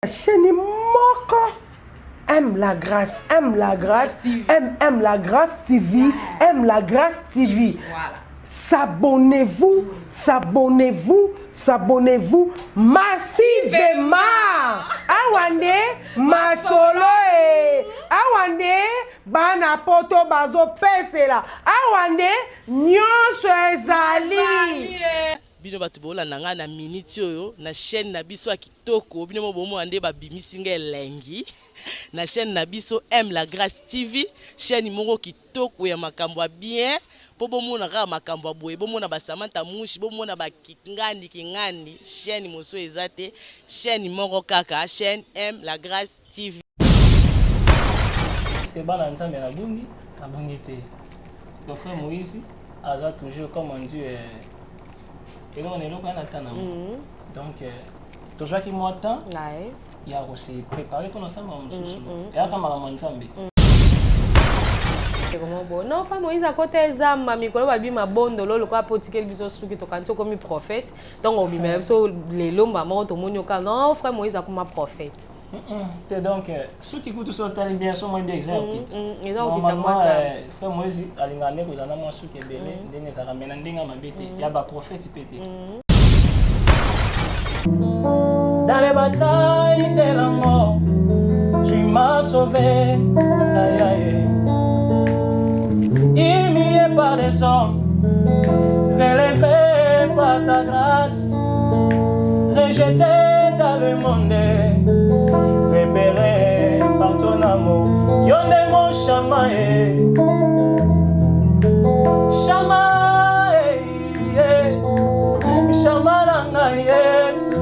Chaîne Moko aime la grâce, aime la grâce, aime la grâce TV, aime la grâce TV. Voilà. S'abonnez-vous, s'abonnez-vous, s'abonnez-vous massivement. Awande masolo awande bana poto bazo pesela awande nyonso ezali. Bino batu bola nanga na minute oyo na chaîne na biso ya kitoko bino mo bomo ande ba bimisinga elengi na chaîne na biso aime la grâce TV chaîne moko kitoko ya makambo bien po bomo na ka makambo boye bomo na ba Samantha Mushi bomo na ba kingandi chaîne moso ezate chaîne moko kaka chaîne aime la grâce TV. C'est bana nzambe na bundi te. Le frère Moïse a toujours comme on dit et on est là quand on attend. Donc toujours qui m'attend il y a aussi préparé pour nous ensemble et à comme la nzambe. Non, frère Moïse à côté zamba mikolo babi mabondo lolo kwa potike biso suki to kanso comme prophète donc on bimela so les lomba mo to monyo ka non frère Moïse a comme prophète. Donc ceux qui écoutent ça tellement bien sont moins bien exemples. Normalement frère Moïse alingane ko zana mo suki belé ndenge za ramena ndenge mabete ya ba prophète pété. Dans les batailles de la mort tu m'as sauvé. Aïe aïe. Humilié par les hommes, relevé par ta grâce, rejeté dans le monde, repéré par ton amour. Yonde mon chamae, chamae, chamalanga Yesu.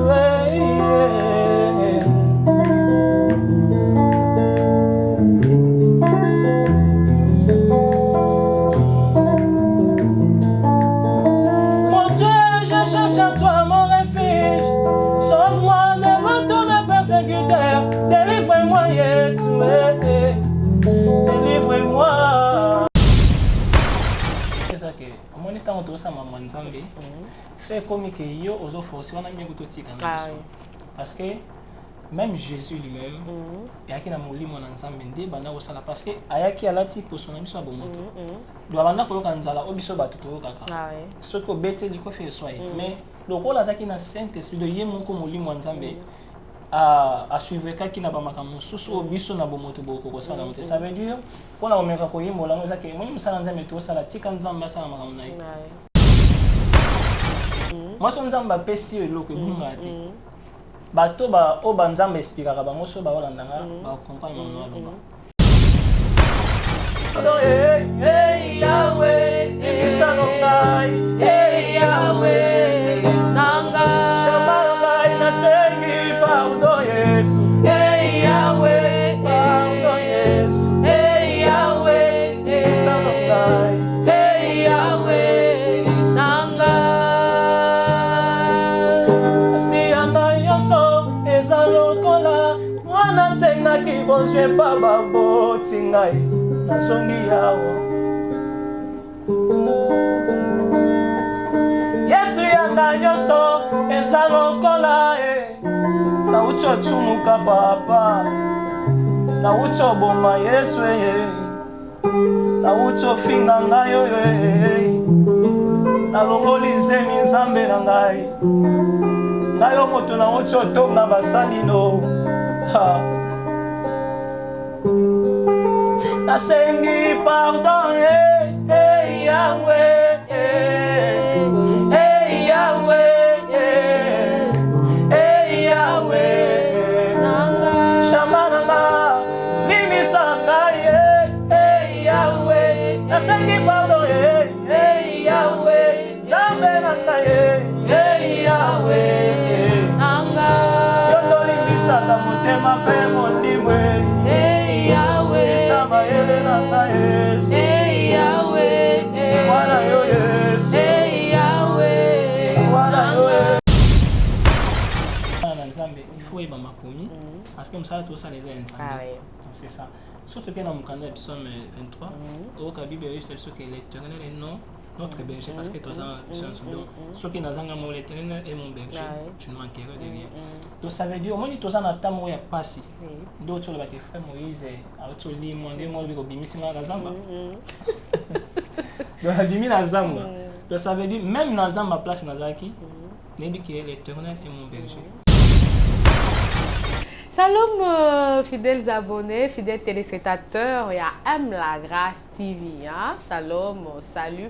Délivre-moi, Yesu, délivre-moi. C'est ça que, au moins, quand on ça maman nzambe, c'est comme que yo ozo force, on a mis tout tika na biso. Parce que même Jésus lui-même, yaki na molimo na nzambe nde bana ko sala parce que ayaki alati ko sona biso abomoto. Do abanda ko yoka nzala obiso bato to kaka. Ce que bete liko fait soye. Mais le rôle azaki na Saint-Esprit de yemo ko molimo nzambe. À suivre qui n'a pas makambo susu obiso na bomoto boko ko sala mote ça veut dire pona omeka ko yimbo la ngoza ke moni musala nzambe to sala tika nzamba sala makambo na ye moi so nzamba pesi eloko ebunga te bato ba o banzamba expliquer ka bango so ba olandanga ba comprendre mon nom hey Yahweh isanongai hey Yahweh nanga shamangai na sengi pardon Yesu hey Yahweh pardon Yesu hey Yahweh isanongai hey Yahweh nanga si anga yoso ezalokola mwana senga ki bozwe pa baboti ngai nasongi yawo Yesu yanga nyoso ezalokola na ucho chumuka papa na ucho boma Yesu na ucho finga ngayo na longoli zemi nzambe na ngai ngayo moto na ucho tonga basali no nasengi pardon hey Yahweh hey Yahweh hey Yahweh shamananga mimi sanga hey Yahweh nasengi pardon hey Yahweh zambe nanga hey Yahweh nanga yondoli bisaka motema pe mondimwe hey Yahweh sama ele nanga Yesu hey Yahweh mwana yo Yesu hey Yahweh mwana yo nzambe il faut yeba makomi parce que msala to ça les nzambe c'est ça surtout que dans le canal psaume 23 au Bible c'est ce que l'éternel est nom notre berger, parce que tu as ce qui n'a pas l'éternel est mon berger, tu ne manqueras de rien. Donc ça veut dire, au moins, tu as un temps où il y a passé. D'autres, tu as frère Moïse, tu as dit, mon Dieu, moi, je vais bimisi na zamba. Donc, bimi na zamba. Donc ça veut dire, même na zamba place na zaki, n'est-ce que l'éternel est mon berger. Shalom, fidèles abonnés, fidèles téléspectateurs, il y a M La Grâce TV. Hein? Shalom, salut.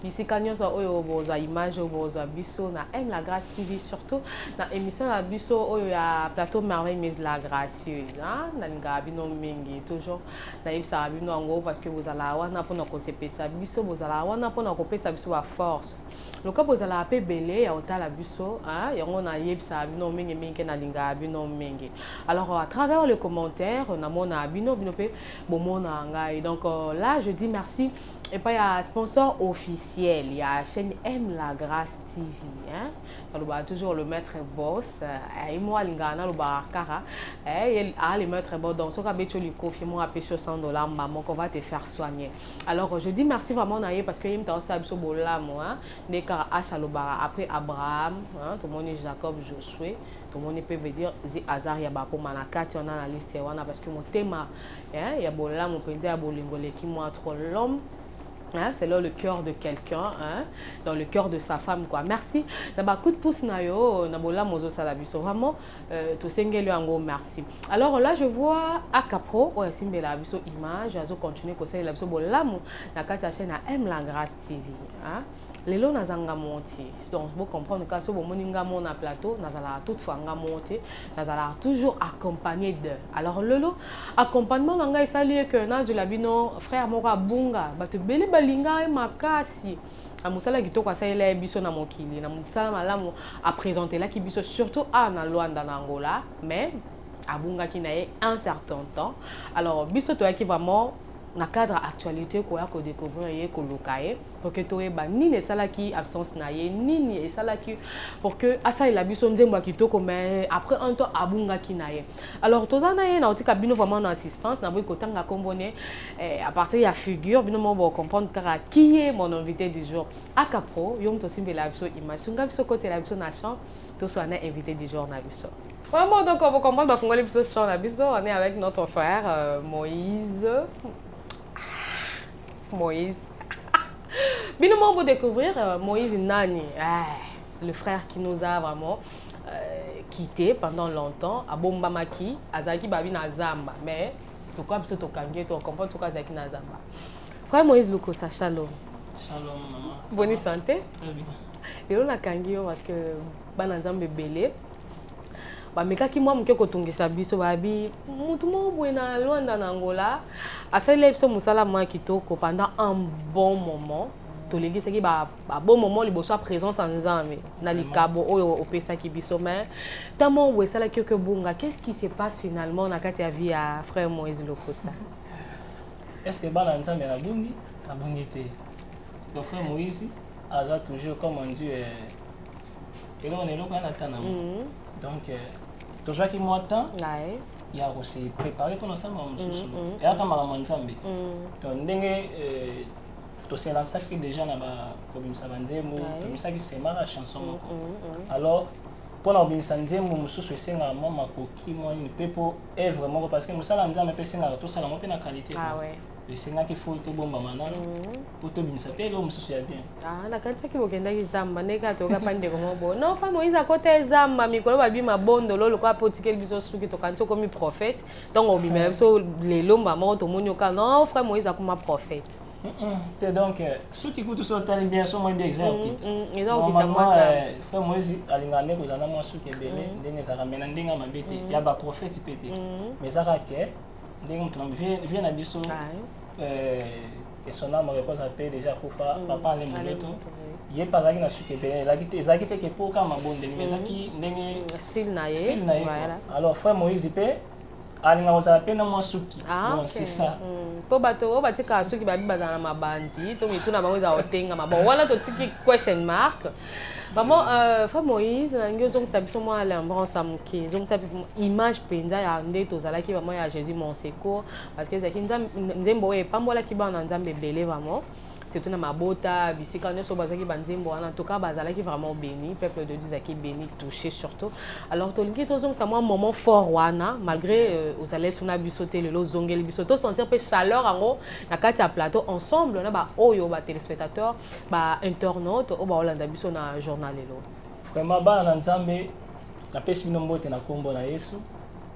Ici, quand nous avons une image, nous avons biso na M La Grâce TV, surtout dans l'émission la biso, il y a plateau merveille mais la gracieuse. Dans le gabino mingi, toujours dans le sabino en gros parce que vous allez avoir pour nous conceper ça biso, vous allez avoir pour nous couper ça biso à force. Le cas vous allez appeler belé, il y a autant la biso, il y a on a yeb sabino mingi mingi na linga bino mingi. Alors, à travers les commentaires, on a mon abino, donc là, je dis merci. Et puis, il y a un sponsor officiel. Il y a la chaîne M La Grâce TV. Hein? On va toujours le maître boss. Et moi, l'ingana, le barakara. Et le maître boss. Donc, ce qu'on a fait, le coffre, moi, à payer $100, maman, qu'on va te faire soigner. Alors, je dis merci vraiment, parce que il me aussi abso bola, moi. Des car après Abraham, tout le monde est Jacob, Josué. Tout le monde peut dire zi hasard ya ba pour manakati on a la liste wana parce que mon thème ya bola mon penzi ya bolingole qui moi entre l'homme. C'est là le cœur de quelqu'un, dans le cœur de sa femme quoi. Merci. D'abord coup de pouce na yo na bola mozo salabiso vraiment to sengeli ango merci. Alors là je vois Akapro o simbela biso image azo continuer ko sala biso bola mo na kati ya chaîne M La Grâce TV, lelo nazanga monter. Donc vous comprenez que si vous moninga mon na plateau, nazala toutefois nga monter, nazala toujours accompagné de. Alors lelo accompagnement nanga esali que nazo labino frère moko bunga batu beli balinga e makasi. Amusala kitoko asala biso na mokili na musala malamu a présenter là ki biso surtout na Luanda na Angola, mais abunga ki na un certain temps. Alors biso to ki vraiment na cadre actualité ko ya ko découvrir ye ko lokaye pour que to eba nini esala ki absence na ye nini esala ki pour que asa ila biso nzembo kitoko mais après un temps abunga ki na ye. Alors tozana ye na otika bino vraiment na suspense na boy ko tanga kombone à partir ya figure bino mo bo comprendre kara qui est mon invité du jour. Akapro yom to simbela biso image sunga biso côté la biso na champ to so na invité du jour na biso. Vraiment donc on va comprendre ba fongoli biso champ na biso on est avec notre frère Moïse. Moïse. Bien, on va découvrir Moïse Nani, le frère qui nous a vraiment quitté pendant longtemps à Bombamaki, à Zaki Babi na Zamba. Mais, tu crois que tu comprends tout Zaki na Zamba. Frère Moïse Lukosa, shalom. Shalom, maman. Bonne santé. Très bien. Et on a Kangio parce que Banazambe belé. Bamekaki mwa mke kotungisa biso babi mutu mo bwena Luanda na Angola asala biso musala mwa kitoko pendant un bon moment tolegi seki ba bon moment liboso présence en Nzambe na likabo oyo opesa ki biso mais tamo wesala que bunga qu'est-ce qui se passe finalement na kati ya vie à frère Moïse Lukosa. Est-ce que bana Nzambe na bungi te le frère Moïse a toujours comme on dit et là on est là quand on attend donc toujours qui m'attend il y a aussi préparé pour nous ça et après maman Nzambe donc ndenge to c'est là ça qui déjà na ba comme ça banzemo to ça qui c'est la chanson alors pour nous bien sanzemo mususu esenga mama koki moi une pepo est vraiment parce que musala Nzambe pe senga to ça la monter na qualité le senga qui faut to bomba manana pour to bien ça pe lo mususu ya bien na kanisa ki bokenda ki zamba neka to ka pande ko mobo non fa Moïse à côté zamba mikolo ba bi mabondo lo ko apotikeli biso suki to kanisa comme prophète donc on bimela biso lelo mbama to monyoka non frère Moïse a comme prophète. Donc ceux qui écoutent ça tellement bien sont moins bien exercités. Normalement frère Moïse alingane ko zana moi suki belé ndenge za ramena ndenge mabete ya ba prophète pété mais ça que ndenge mtu vient na biso et son âme repose à paix déjà pour faire papa les moleto yé pas na suki belé la gite que pour kama bonde mais ça qui ndenge style na voilà alors frère Moïse peut alinga oza pe na mwasuki donc c'est ça po bato batika suki babi bazana mabandi to mituna bango za otenga mabo wala to tiki question mark maman frère Moïse ngio zong sabiso moi l'embrance amki zong sabi image penza ya nde to zala ki vraiment ya Jésus mon secours parce que zaki nzembo e pambola ki ba na nzambe belé vraiment surtout na mabota bisika nyonso bazaki banzembo wana en tout cas bazalaki vraiment béni peuple de Dieu zaki béni touché surtout alors tolingi tozongisa mwa moment fort wana malgré ozalesi na biso te lelo ozongeli biso tosentir mpe chaleur yango na kati ya plateau ensemble na baoyo batelespectateur bainternaute oyo baolanda biso na journal lelo vraiment bana na nzambe napesi bino mbote na kombo na Yesu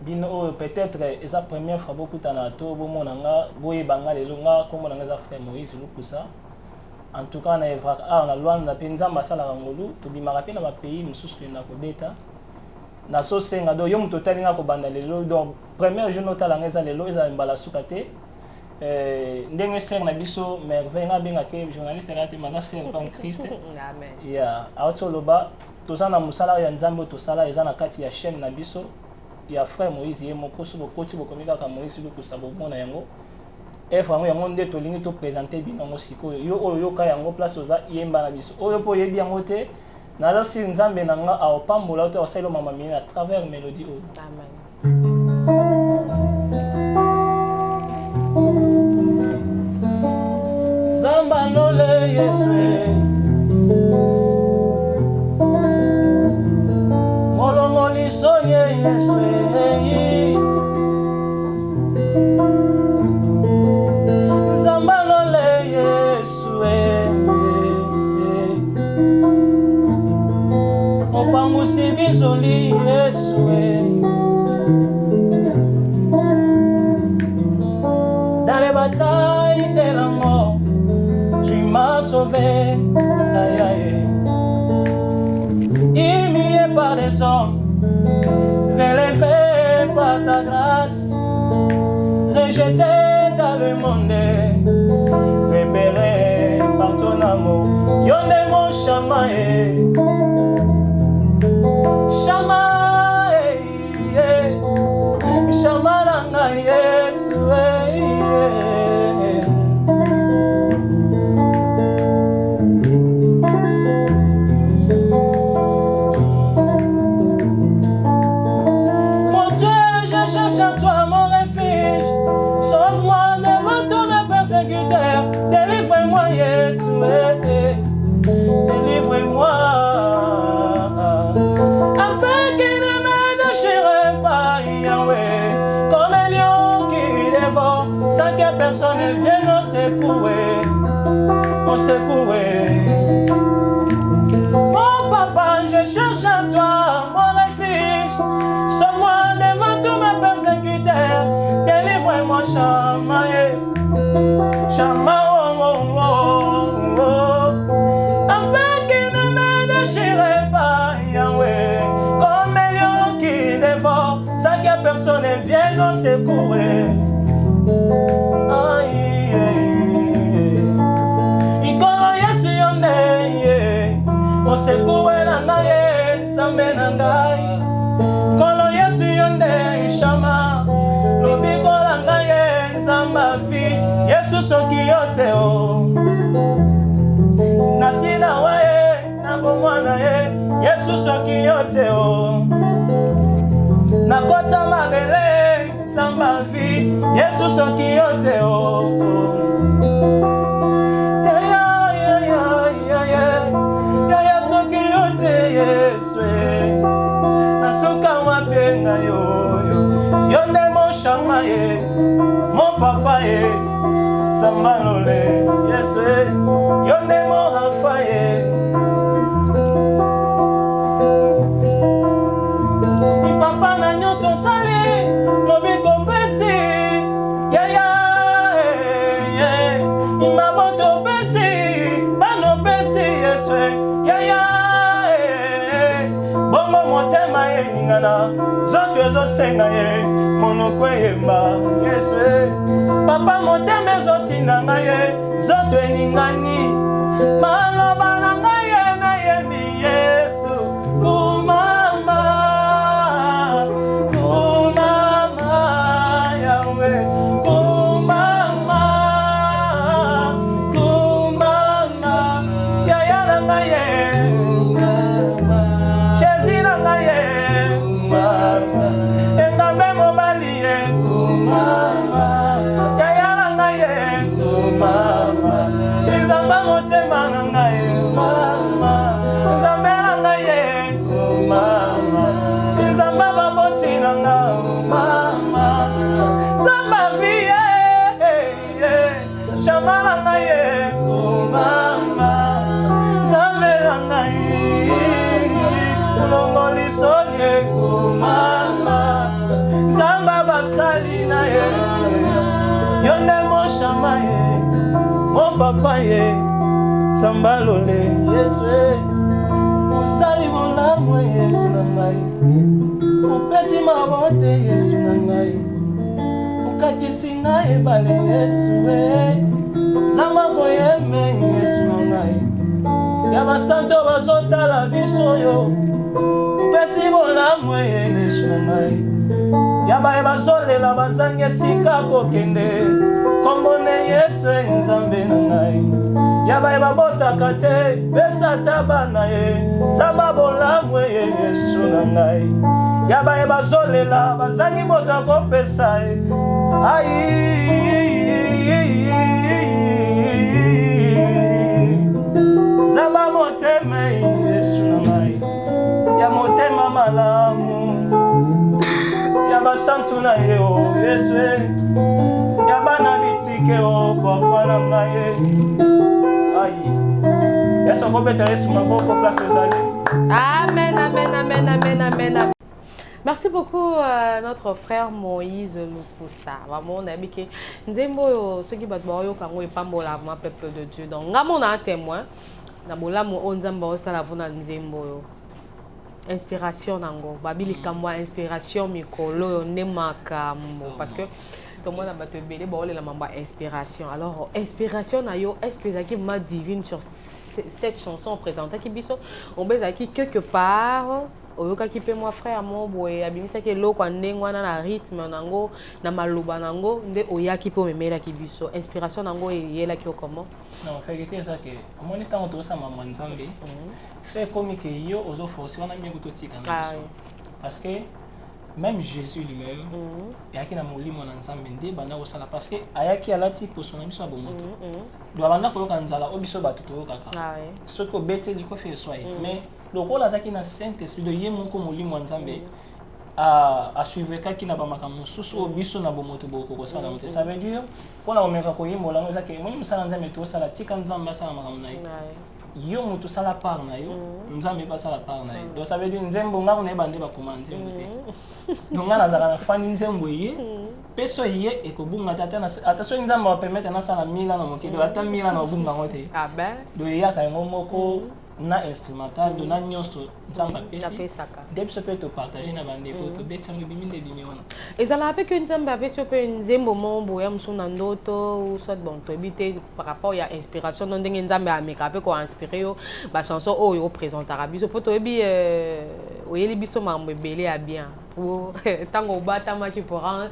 bino oyo peut-être eza première fois bokutana to bomona nga boyeba nga lelo nga kombo na nga eza frère Moïse Lukusa en tout cas na evra na Luanda mpe nzambe asalaka ngolu tobimaka mpe na bapays mosusu toyenda kobeta nazosenga do yo moto otali nga kobanda lelo donc premier jour notala nga eza lelo eza mbala suka te ndenge ser na biso merveille nga abengaka journaliste nga te maza ser en Christ ya awati oloba toza na mosala ya nzambe oyo tosala eza na kati ya chaîne na biso ya frère Moïse ye moko so bokoti bokomi kaka Moïse Lukusa bomona yango efrango yango nde tolingi topresente bino yango sikoyo yo oyo yoka yango place oza yemba na biso oyo mpo oyebi yango te naza si nzambe na nga aopambola oyo te aosala mama mini à travers mélodie oyo zamba lole yeswe molongo lisonye yeswe zamba lole yeswe opangusi bizoli yeswe dans les batailles de la mort tu m'as sauvé aïe aïe humilié par les hommes relevé par ta grâce rejeté dans le monde libéré par ton amour yonde mon chamae chamae chamalanga yesu mon Dieu je cherche à toi mon refuge sauve-moi devant tous mes persécuteurs délivre-moi Yesu délivre-moi afin qu'il ne me déchire pas Yahweh comme un lion qui dévore sans que personne ne vienne nous secouer mon papa je cherche à toi mon refuge sauve-moi devant tous mes persécuteurs délivre-moi Shamae Shama afin qu'il ne me déchire pas Yahweh comme un lion qui dévore sans que personne ne vienne nous secouer ikolo Yesu yonde osekue na ngai zambe na ngai kolo Yesu yonde Shama lobiko na ngai zamba vi Yesu soki yote o nasina wae na bomwana ye Yesu soki yote o nakota magele zamba vi Yesu soki yote o ya soki yote Yesu nasuka wapenga yonde mon chama ye mon papa ye zambalole Yesu yonde mon rafa ye ipapa na nyonso sali lobiko pesi imaboto pesi bano pesi Yesu bongo motema ye ningana zoto ezosenga ye monoko eyemba Yesu papa motema ezotinda ngai ye zoto eningani maloba na ngai ye nayembi Yesu kumama Yahweh kumama yaya na ngai ye Jésus na ngai ye engambe mobali ye yaya na ngai ye izamba shama na ngai o mama nzambe na ngai longo sonye ko mama nzamba basali na ye yonde mo shama ye mo papa ye sambalole yesu osali bolamu yesu na ngai opesi mabote yesu na ngai okatisi ngai ebale yesu nzamba koyeme yesu na ngai ya basanto bazotala biso yo opesi bolamu yesu na ngai ya baye bazolela bazangi esika kokende kombone yesu nzambe na ngai ya baye babotaka te pesa tabana ye nzamba bolamu yesu na ngai ya baye bazolela bazangi moto akopesa ye nzamba motema yesu na ngai ya motema malamu ya basantu na ye o yesu ya bana bitike o papa na ngai yesu akobeta yesu maboko place ezali. Amen, amen, amen, amen, amen, amen. Merci beaucoup notre frère Moïse Lukusa. Vraiment, on a dit que Nzembo, ceux qui battent Boyo, quand on est pas mon peuple de Dieu. Donc, on a un témoin. Nabola mo onzamba sala vona Nzembo. Inspiration nango. Babili kamwa inspiration mikolo ne makambo parce que tout le monde a battu belé bon la mamba inspiration. Alors inspiration na yo est-ce que zaki ma divine sur cette chanson présentée qui biso on bezaki quelque part oyoka ki pe moi frère mon boy abimisa ke loko ndengwana na rythme nango na maloba nango nde oyaki po memela ki biso inspiration nango yela ki comment non fait ça que mon temps to sa maman nzambe c'est comme que yo ozo forcer wana mi kutotika na parce que même Jésus lui-même yaki na molimo na nzambe nde bana osala parce que ayaki alati poso na biso ya bomoto do bana ko kanzala obiso bato to kaka ce ko bete liko fait soye mais le rôle azaki na Saint-Esprit de ye moko molimo nzambe a suivre kaki na bamaka mususu obiso na bomoto boko ko sala moto ça veut dire pona omeka ko yimo lango zaki moni musala nzambe to sala tika nzamba sala makamu na yo mutu sala par na yo nzambe ba sala par na yo donc ça veut dire nzembo ngako na bande ba komande te donc ngana zaka na fani nzembo ye peso ye ekobunga tata na attention nzambe va permettre na sala mila na mokido ata mila na obunga ngote ah ben do ya ka ngomoko na instrumental de na nyonso nzamba pesi depuis ce peut te partager na bande ko to betsa ngibiminde binyona ezala pe que nzamba pe so pe nzembo mombo ya msuna ndoto ou soit bon to ebité par rapport ya inspiration non ndenge nzamba ameka pe ko inspirer yo ba chanson oyo présentera biso poto ebi oyeli biso mambo ebele ya bien pour tango batama qui pour un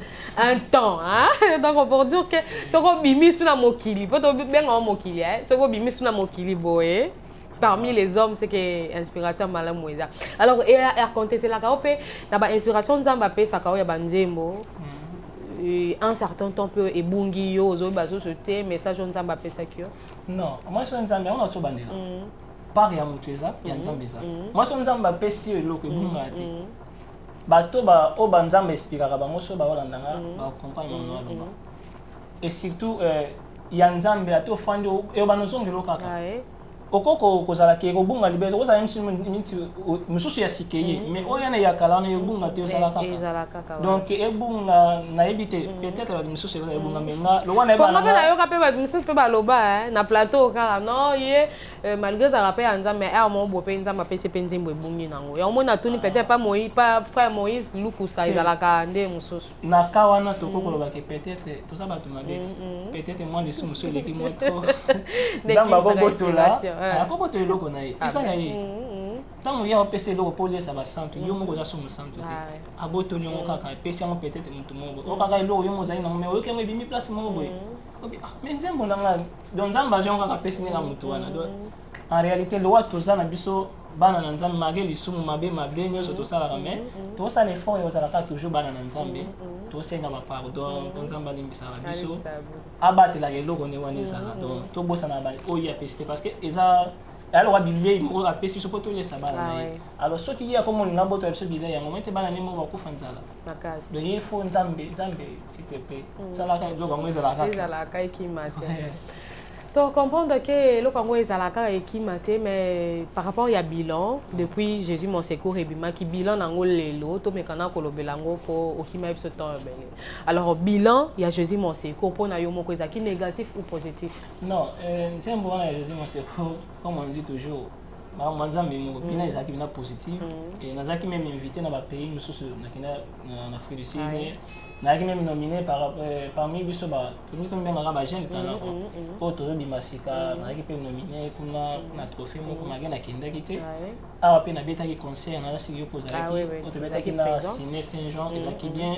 temps hein donc pour dire que soko bimi suna mokili poto benga mokili soko bimi suna mokili boye parmi les hommes c'est que inspiration malamu moïse alors et à raconter c'est la kaopé d'abord inspiration nzamba pe sakao ya banzembo un certain temps peu ebungi yo zo bazo sauter message nzamba pe sakio non moi je nzamba on a to bandela par ya muteza ya nzamba ça moi je nzamba pe si eloko ebunga te bato ba o banzamba inspirera bango so ba olandanga ba comprendre mon nom et surtout ya nzamba ato fandi e banozongelo kaka okoko kozala ke kobunga libero kozala minti mususu ya sikeye mais oyana ya kala na yobunga te osala kaka donc ebunga na ebite peut-être mususu ya ebunga menga lo wana eba na yo kape ba mususu pe ba loba na plateau kala non ye malgré ça rappel nzambe mais mo bo pe nzambe pe se pe nzembo ebungi nango ya omona tuni peut-être pas Moïse pas frère Moïse Lukusa ezalaka nde mususu na kawana tokoko loba ke peut-être to ça ba tumabeti peut-être moi je suis mususu leki moto nzamba bobotola akoko to eloko na ye eza na ye tango ya opesa eloko po liesa basantu yo moko oza so mosantu te abotoli yango kaka epesi yango peut-être motu moko okaka eloko yo mozali nango mais oyoki yango ebimi place moko boye mais nzembo nanga donc nzambe azo yango kaka apesi ndenge motu wana donc en réalité lowa toza na biso bana na nzambe malgré lisumu mabe nyonso tosalaka mais tosala effort ozalaka toujours bana na nzambe tosenga bapardon po nzambe alimbisaka biso abatelaka eloko nde wana ezala donc tobosana oyo apesi te parce que eza alors billet mo apesi so poto lesa bana na ye alors soki ye comme on ngambo to biso billet yango mete bana nemo bakufa nzala makasi donc il faut nzambe s'il te plaît sala ka donc ngo ezalaka ekimate donc comprendre que le Congo ezalaka ekimate mais par rapport ya bilan depuis Jésus mon secours ebima ki bilan nango lelo to mekana kolobela ngo po okima biso temps ebele alors bilan ya Jésus mon secours pour na yo moko ezaki négatif ou positif non nzembo wana Jésus mon secours comme on dit toujours manzambe moko bilan ezalaki bina positif et nazaki même invité na ba pays mosusu en Afrique du Sud nazaki même nominé parmi biso ba tomi comme benga ba jeune talent po to bimasika nazaki pe nominé kuna na trophée moko magena na kendaki te awa pe na betaki concert na sigi yo kozalaki to betaki na ciné Saint-Jean ezalaki bien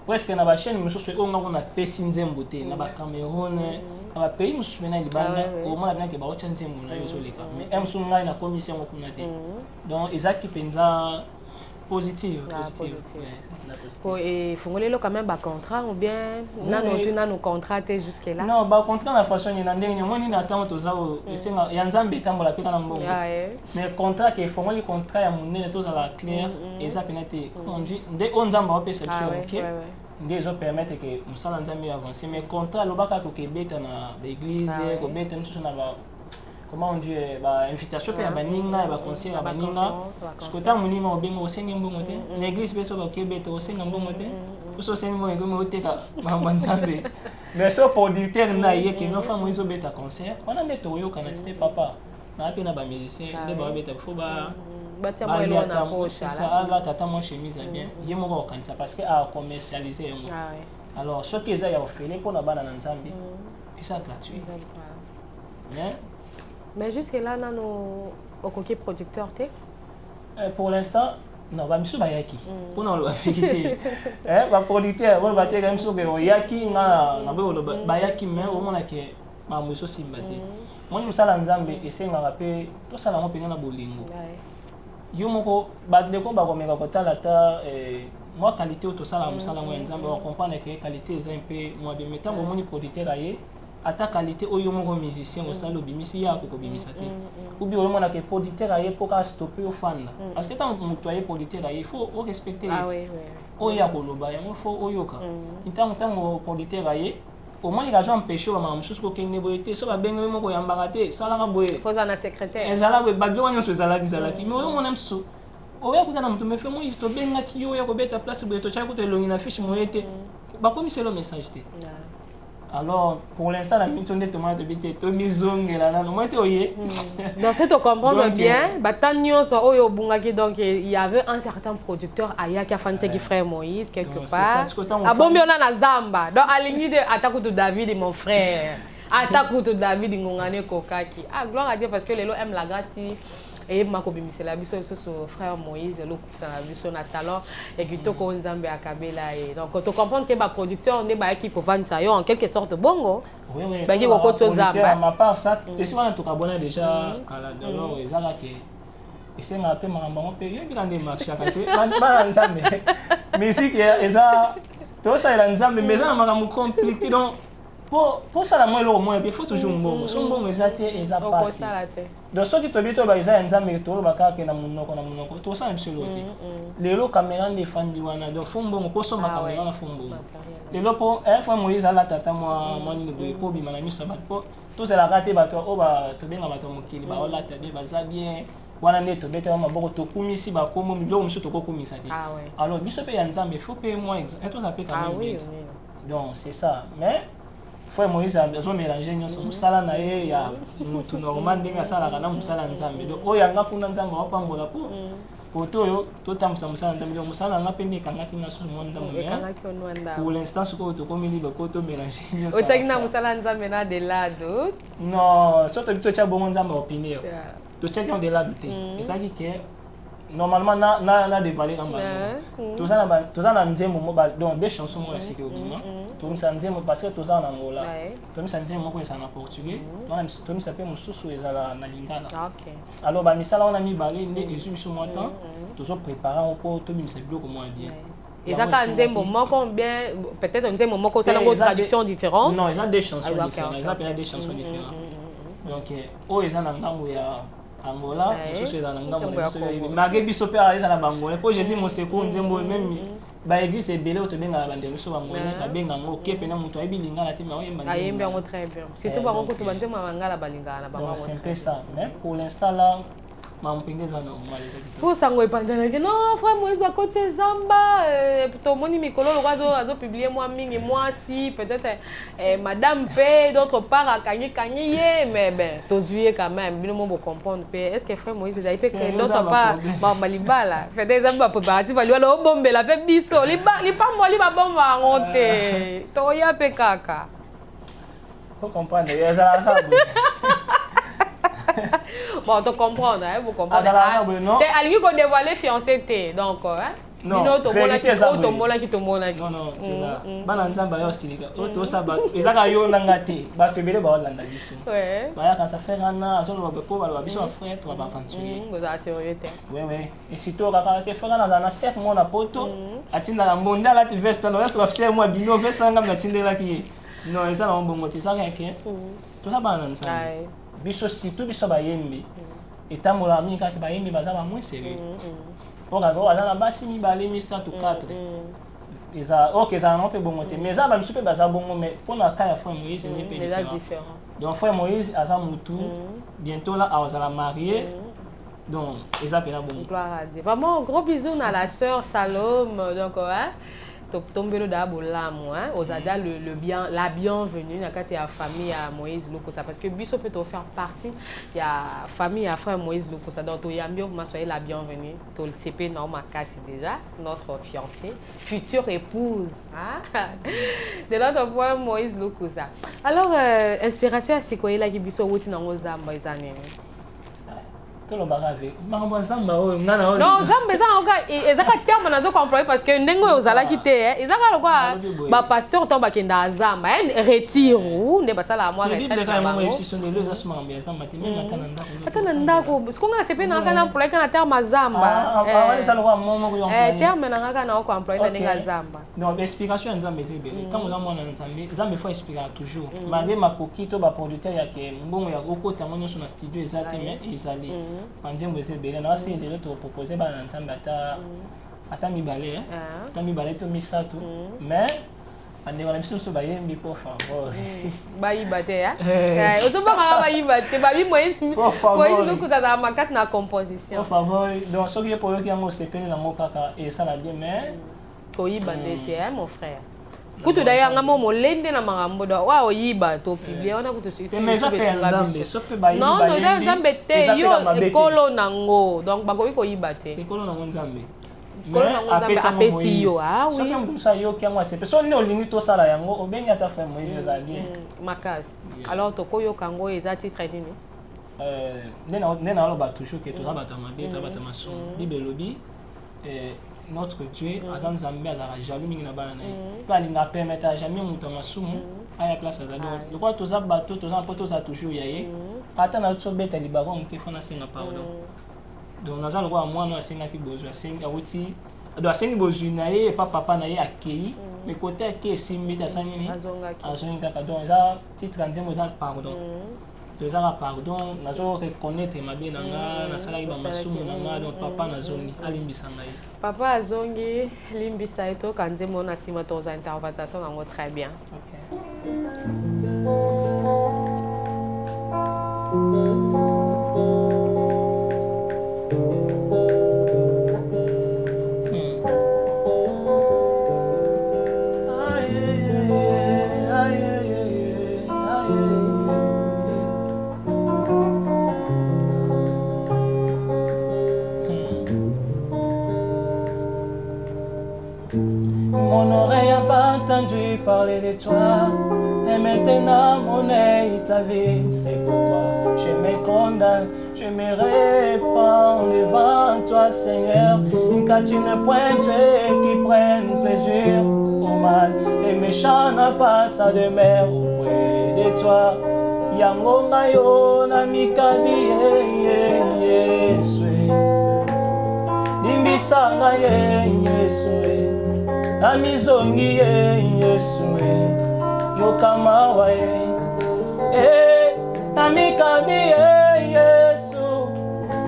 presque na ba chaîne mosusu o ngako na pesi nzembo te na ba Cameroun na ba pays mosusu na libanda au moins bien que ba ocha nzembo na yo zoleka mais emsu ngai na commission ko kuna te donc ezaki penza positive pour et fongolelo quand même ba contrat ou bien nano contrat te jusque là non ba contrat na façon ni na ndenge moni na temps tozao esenga ya nzambe tambola pe kana mbongo mais contrat ke fongoli contrat ya munene tozala clair eza penate on dit de on nzamba wa perception ok nde zo permettre que musala nzambe avancer mais contrat lobaka ko kebeta na l'église ko beta ntusu na ba comment on dit ba invitation pe ya baninga ba conseil ya baninga skota muninga obengo osenga mbongo te l'église beso ba kebeta osenga mbongo te uso senga mbongo ko moteka ba nzambe mais so producteur na ye ke no fa mo izo beta concert ona nde to yo kana te papa na pe na ba musicien nde ba beta fo ba batia mo elo na poche ça là tata mo chemise bien ye mo ko kanisa parce que a commercialiser yango alors ce que ça ya ofele pour na bana na nzambe et ça gratuit mais jusque là nano okoki producteur te pour l'instant non ba misu ba yaki pour na lo ba fikite ba producteur ba te ga misu ke yaki na ba yaki mais au moins que ma muso simba te moi musala nzambe esenga pe to sala mo penga na bolingo yo moko ba de ko ba ko meka ko tala ta moi qualité to sala musala mo nzambe on comprendre que qualité est un peu moi de mettre mo moni producteur aye ata qualité oyo moko musicien o sala obimisi ya ko bimisa te ou bien on a que producteur aye pour ka stopper au fan parce que tant mutu aye producteur aye il faut respecter oyo ko loba ya mo faut oyoka tant producteur aye au moins les gens empêchent ba mamsusu ko kenge boyete so ba benga moko ya mbakate sala ka boye poza na secrétaire ezala we ba byo wanyo zala ki mais oyo mona msu oya kutana mtu me fait moi isto benga ki oya ko beta place boye to cha ko te longi na fiche moyete ba komi c'est le message te alors pour l'instant la mission de tomate bité to mizongela na moi te oye dans ce to comprendre bien batanyo so oyo bungaki donc il y avait un certain producteur aya qui a fait qui frère Moïse quelque part abombi ona na zamba donc alingi de atakutu David mon frère atakutu David ngongane kokaki gloire à Dieu parce que les lots aiment la grâce et ma c'est la biso so frère Moïse le coupe ça la biso na talent et que to ko nzambe akabela et donc tu comprends que ba producteur ne ba qui pour vendre ça en quelque sorte bongo oui ba qui ko to zamba ma part ça et si on a tout abonné déjà kala donc ezala que et c'est un peu marambo pe yo grande marché akate ba nzambe musique eza to ça la nzambe mais ça makambo compliqué donc pour ça la moi le moins il faut toujours mbongo son mbongo ezate eza passé donc ceux qui te bito ba eza nzambe to ba ka ke na munoko to ça monsieur loti lelo caméra de fandi wana donc fo mbongo po so ma caméra na fo mbongo lelo po fois Moïse ala tata moi ni de po bi manami so ba po to c'est la raté ba to o ba to benga ba to mokili ba ola ta be ba za bien wana ne to beta maboko to kumisi ba komo milo musu to ko kumisa te alors biso pe ya nzambe faut payer moins et to ça peut quand même donc c'est ça mais frère Moïse a mélanger nyonso musala na ye ya mutu normal ndenge sala kana musala nzambe donc oyo nga kuna nzambe wa pambola po poto yo to tamsa musala nzambe donc musala nga pe kanga kinga so monde ndambe pour l'instant ce que to komi libre ko to mélanger nyonso o tagina musala nzambe na de lado non so to bito cha bongo nzambe opinion to check on de lado te ezaki ke normalement na dévaler en bas tout ça na nzembo mobile donc des chansons moi c'est que obima tout ça nzembo parce que tout ça en angola tout ça nzembo ko ça en portugais tout ça pe mususu ezala na lingala alors ba misala on a mis balé ndé ezu sur moi temps tout ça préparer pour tout mi c'est bloc moi bien ezaka nzembo moko bien peut-être nzembo moko c'est la traduction différente non ils ont des chansons différentes ils ont des chansons différentes Donc o eza na ngambo ya Angola, mosusu eza na ngambo ya biso malgré biso pe eza na bangolais po Jésus Moseko nzembo même ba église ebele otobenga bandelo so bangolais babenga ngo kepe na mutu ayebi lingala te mais oyemba ayembi yango très bien surtout bango kutu banzema bangala balingana bango c'est un peu ça mais pour l'instant là pour sango epanzanaki non frère Moïse bakoti ezamba tomoni mikolo loko azopublie mwa mingi mwasi peut-être madame pe d'autre part akangi ye mais ben tozwi ye quand même bino mo comprendre pe est-ce que frère Moïse ezali pe que d'autre part balibala peut-être ezamba préparatif aliwala obombela pe biso lipambo libabomba yango te toya pe kaka faut comprendre ezalaka bon, tu comprends, hein, vous comprenez. Alingi ko dévoiler fiancé té, donc hein. Non, vérité ça. Non, c'est là. Bana nzamba yo silika. Oto sa ba ezaka yo nanga té. Ba tebele ba olanda biso. Ouais. Ba ya quand ça fait rana, azo lo ba po ba lo biso frère, toi ba aventurer. Vous a sécurité. Ouais ouais. Et si toi ka te faire na na 7 mois na poto, atinda la monda la ti veste no reste officiel moi bino veste nga na tindela ki. Non, ça na bongo té ça rien. Tout ça ba nan ça. Biso surtout biso bayembi etambola mingi kaka bayembi baza ba moins sérieux pour agora azana basi mibale 104 eza OK ça non peut bongo te mais ça ba biso pe baza bongo mais pour na cas ya frère Moïse n'est pas différent donc frère Moïse aza mutu bientôt là azala marié donc eza pena bongo gloire à Dieu vraiment gros bisous à la sœur Salom donc hein tombelo d'abolamu hein ozada la bienvenue na kati ya famille ya Moïse Lokosa parce que biso peut te faire partie ya famille ya frère Moïse Lokosa donc toyambio ma soyez la bienvenue to le CP na makasi déjà notre fiancé future épouse hein de notre frère Moïse Lokosa alors inspiration à sikoyela ki biso wuti na ngozamba ezanene non, Zamba ezaka terme nazo employer parce que ndengo ozala kité ezaka lokwa ba pasteur to bakenda Zamba retire ou ne basala moi retraite atana ndako sikonga sepe na kana employer kana terme Zamba terme na ngaka na ko employer na Zamba non explication Nzambe zebele tant oza mwana Nzambe Nzambe faut expliquer toujours malgré makoki to ba producteur ya ke mbongo ya kokota ngo nyonso na studio ezate mais ezali Panzembo ezebele na asi lelo to proposer ba na Nzambe ata mibale ata mibale to misato mais ande wana biso so bayembi pour favor bayiba te ya otoba bayiba te babi Moïse Lokosa za makasi na composition pour favor donc so que pour que yango sepene na mokaka et ça la bien mais koyiba ndete mon frère kutu da yanga mo molende na makambo da wa oyiba to publier ona kutu situ mais ça peut Nzambe so pe bayiba non non Nzambe te yo ekolo nango donc bakoyi koyiba te ekolo nango Nzambe mais apesi yo ah oui so comme ça yo kiango c'est personne ne olingi to sala yango obengi ata frère Moïse ezali makas alors to koyo kango eza titre nini nena aloba toujours que to zabata mabe to zabata maso bibelobi notre Dieu azan Nzambe azala jaloux mingi na bana naye to alinga permettre jamais mutu masumu aya place azali le quoi to zabato to za poto za toujours yaye ata na to beta libako muke fona senga pardon donc nazalo kwa mwana asenga ki bozo asenga wuti do asengi bozo na ye papa na ye akei mais côté akei simbi ça sanini azonga ka donc za titre Nzambe za pardon tozala pardon nazo reconnaître mabe nanga na sala iba masumu nanga donc papa nazongi alimbisa ngai papa azongi limbisa eto Nzambe na sima toza interpretation nango très bien Mon oreille a entendu parler de toi, et maintenant mon œil t'a vu. C'est pourquoi je me condamne, je me répands devant toi, Seigneur. Car tu n'es point Dieu qui prenne plaisir au mal, les méchants n'ont pas sa demeure auprès de toi. Yango ngayo na mikabi Yesu, limbisa ngaye Yesu. Amizongi Yesu yokama wae Kamikabi Yesu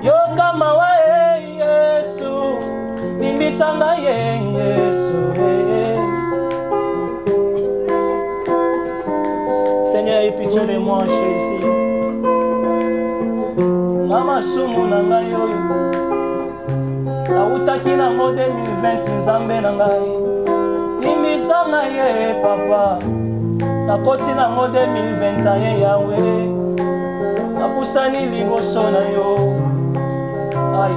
yoka mawa Yesu limbisanga Yesu Seigneur, aie pitié de moi, Jésus. Mama sumu na ngai oyo autaki nango 2020 nzambe na ngai limbisa na ye papa nakoti nango 2021 yawe napusani liboso na yo ai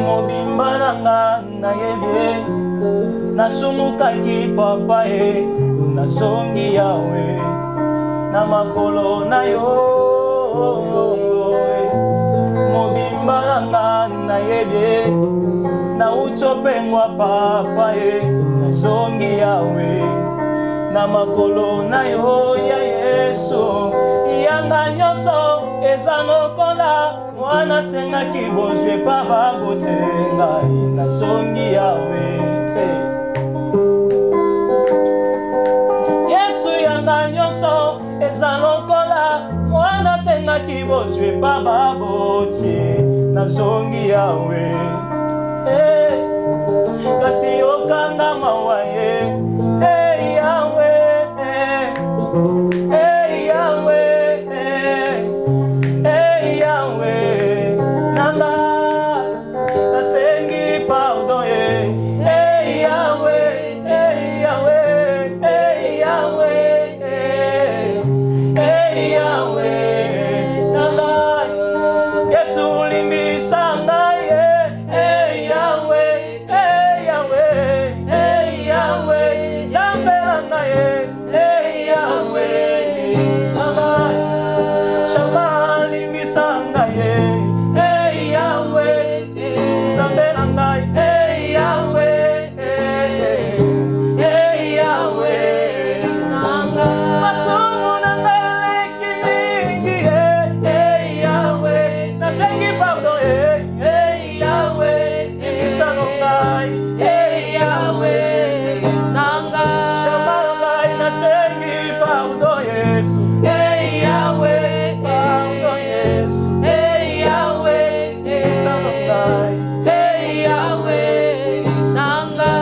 mobimba na nga nayebi nasumukaki papa e nazongi yawe na makolo na yo mobimba na nga nayebi nautopengwa papa e nazongi yawe na makolo na yo ya Yesu yanga nyonso eza lokola mwana sengaki bozwe pa babote ngai nazongi yawe Yesu yanga nyonso eza lokola mwana sengaki bozwe pa babote nazongi yawe kasi okanga mawa ye yawe yawe yawe nanga nasengi pardon yawe yawe yawe yawe nanga Yesu limbisa ngai yawe yawe yawe zambe nanga yawe nanga shama limbisa ngai yawe zambe nanga yawe yawe nanga masumu nanga leki mingi yawe nasengi pardon yawe limbisa ngai yawe nanga shama ngai nasengi pardon Yesu yawe pardon Yesu yawe limbisa ngai yawe nanga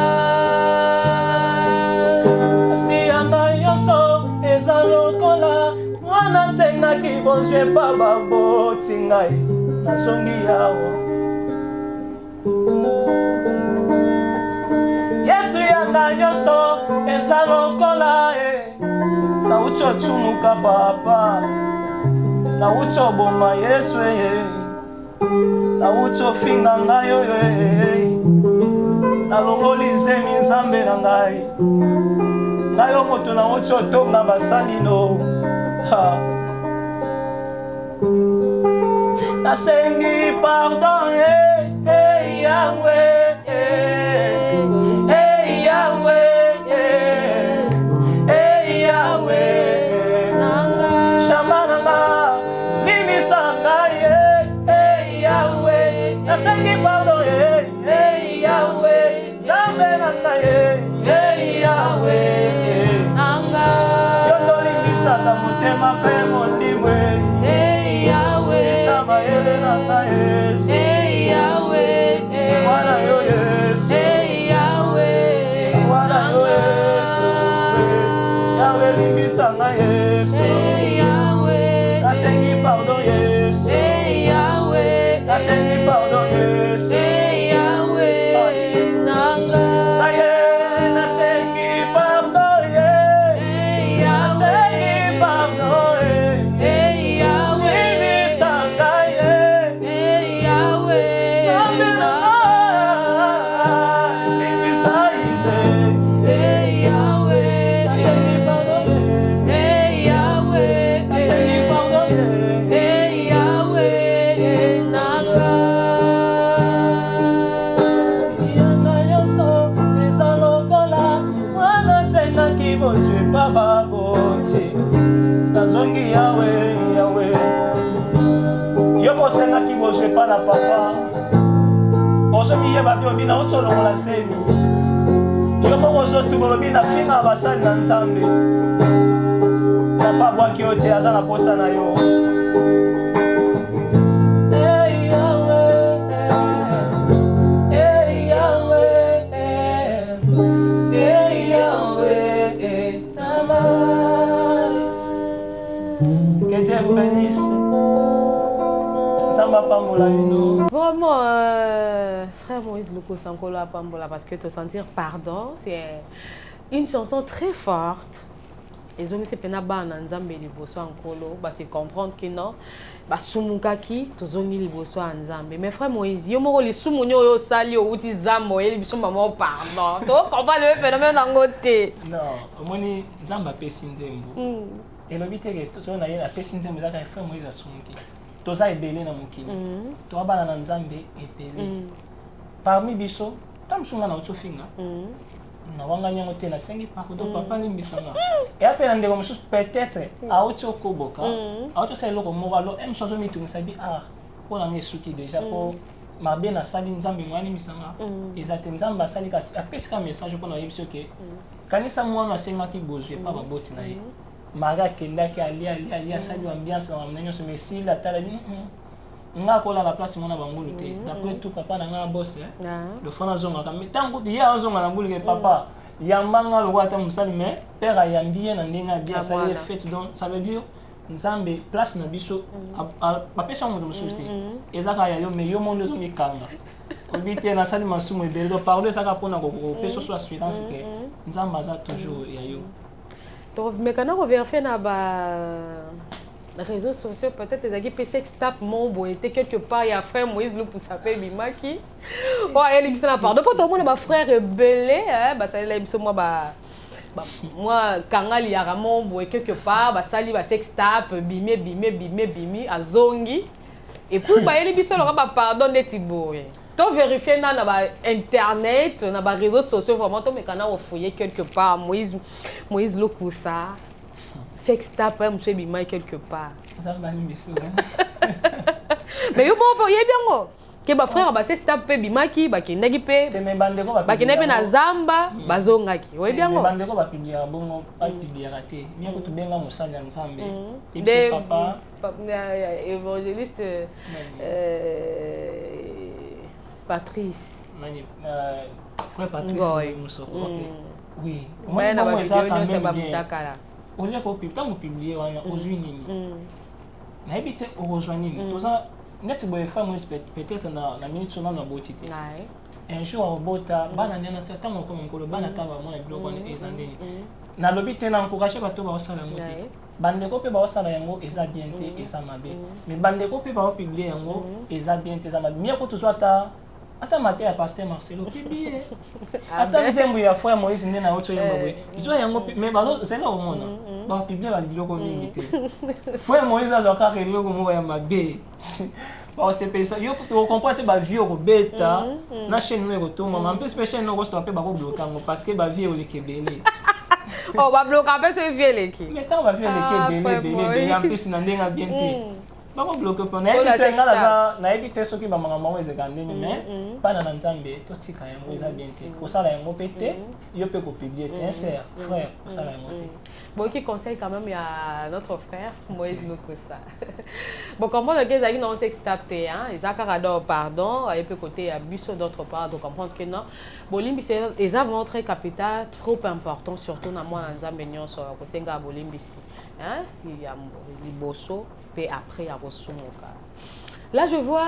kasi yanga nyonso eza lokola mwana sengaki bozwe pa baboti ngai nazongi yawe Yesu yanga nyonso eza lokola nauti otumuka papa nauti oboma Yesu nauti ofinga ngai oyo nalongoli zemi nzambe na ngai ngai o moto nauti otonga basalino nasengi pardon yawe yawe yawe shama nanga limbisa ngai yawe nasengi pardon yawe zambe nanga yawe nanga yondo limbisaka motema mpe mondimwe yawe lisaba ele nanga Yesu yawe mwana yo Yesu yawe mwana yo Yesu yawe limbisa ngai Yesu yawe nasengi pardon Yesu yawe nasengi pardon Yesu yawe nanga nasengi pardon nasengi pardon yawe limbisa ngai yawe zambe nanga limbisa ize yawe nasengi pardon yawe nasengi pardon yawe nanga yanga nyonso eza lokola mwana sengaki bozwe pa baboti nazongi yawe yawe yo bosengaki bozwe pa na papa ozomiyeba biobi na otsolongola zemi yo moko ozotuba olobi nafinga basali na nzambe papa bwaki yo te aza na posa na yo. Que Dieu vous bénisse. Vraiment, frère Moïse Loko Sankola Pambola, parce que te sentir pardon, c'est une chanson très forte. Et je me suis dit que c'est comprendre que non, basumukaki tozongi liboso ya Nzambe. Mais frère Moïse, yo moko lisumu nyo yo sali o uti zambo yeli biso maman pardon. To comprendre le phénomène en côté. Non, omoni Nzamba pesi nzembo. Et le but est que tout na yela pesi nzembo zaka frère Moïse asumuki. Toza ebele na mokili. To abana na Nzambe ebele. Parmi biso, tamsunga na otofinga. Na wanga nyango te na sengi pardon papa limbisanga. Et après na ndeko mosusu peut-être a oti okoboka. A oti sa eloko moko alo em sozo mitungisa bi po na ngesuki déjà po mabe na sali Nzambe mwani misanga. Ezate Nzamba sali kati apesika message po na yebisi ke kanisa mwana senga ki bozwe pa baboti na ye. Maga kendaki ali sali ambiance na mnenyo so messi la tala bi nga kola la place mona bangulu te d'après tout papa na nga boss le fona zonga ka metango ya zonga na mbulu ke papa yambanga lo wata musali mais père ayambie na ndenga dia sali fête donc ça veut dire Nzambe place na biso pa pesa mo mususu te ezaka ya yo mais yo monde zo mikanga obité na sali masumu ebelo parler ça ka pona ko pesa so assurance que Nzamba za toujours ya yo. Donc mais quand on vient faire na réseaux sociaux, peut-être les agues sex tap mon boy était quelque part il y a frère Moïse Lou pour s'appeler Bimaki. Ouais, elle me pardon pour tout le monde, ma frère belé bah ça là moi moi kangali ya ramon boy quelque part bah sali bah sex tap bimé à zongi et puis bah elle biso là bah pardon neti boy. To vérifier na internet, na ba réseaux sociaux vraiment to me kana fouiller quelque part Moïse Lou pour ça. Sex tap monsieur Bimai quelque part. Ça va miso. Mais yo bon y bien que ba frère ba sex tap pe Bimaki ba kindaki pe. Te bandeko ba. Ba kindaki na zamba bazongaki. Oui bien ngo. Bandeko ba publier bongo pas publier raté. Bien ko to benga mosali Nzambe. Et papa évangéliste Patrice. Frère Patrice Mousso. OK. Oui. Moi na ba vidéo c'est ba mutakala. On est au publier aujourd'hui nini na habité aujourd'hui nini toza net boy femme peut-être na minute sona na botité un jour au bota bana nena tata moko mokolo bana taba mona biloko na ezandeni na lobité na encourager bato ba osala ngote bandeko pe ba osala yango eza bien te eza mabe mais bandeko pe ba publier yango eza bien te eza mabe mieux ko tozwata ata maté ya pasteur Marcelo publier ata nzembo ya frère Moïse ndena oto yemba boy bizo yango mais bazo c'est là au monde ba publier ba biloko mingi te frère Moïse azoka reloko mo ya mabe ba se pesa yo to comprendre ba vie ko beta na chaîne no ko to mama en plus chaîne no ko stopper ba ko bloquer ngo parce que ba vie o le kebele oh ba bloquer pas ce vie le ki mais tant ba vie le kebele en plus na ndenga bien te bako bloquer pour na ebitenga na ebite soki ba mama mo ezeka ndeni mais pas na Nzambe to tika yango eza bien te ko sala yango pété yo pe ko publier te sincère frère ko sala yango te. Bon qui conseille quand même il y a notre frère Moïse Lokosa. Bon comment le gars non sex tapé hein ils a carado pardon et puis côté à busso d'autre part de comprendre que non bolimbi c'est vraiment très capital trop important surtout na moi Nzambe nyonso ko senga bolimbi si hein il y a liboso puis après à Bosumoka. Là je vois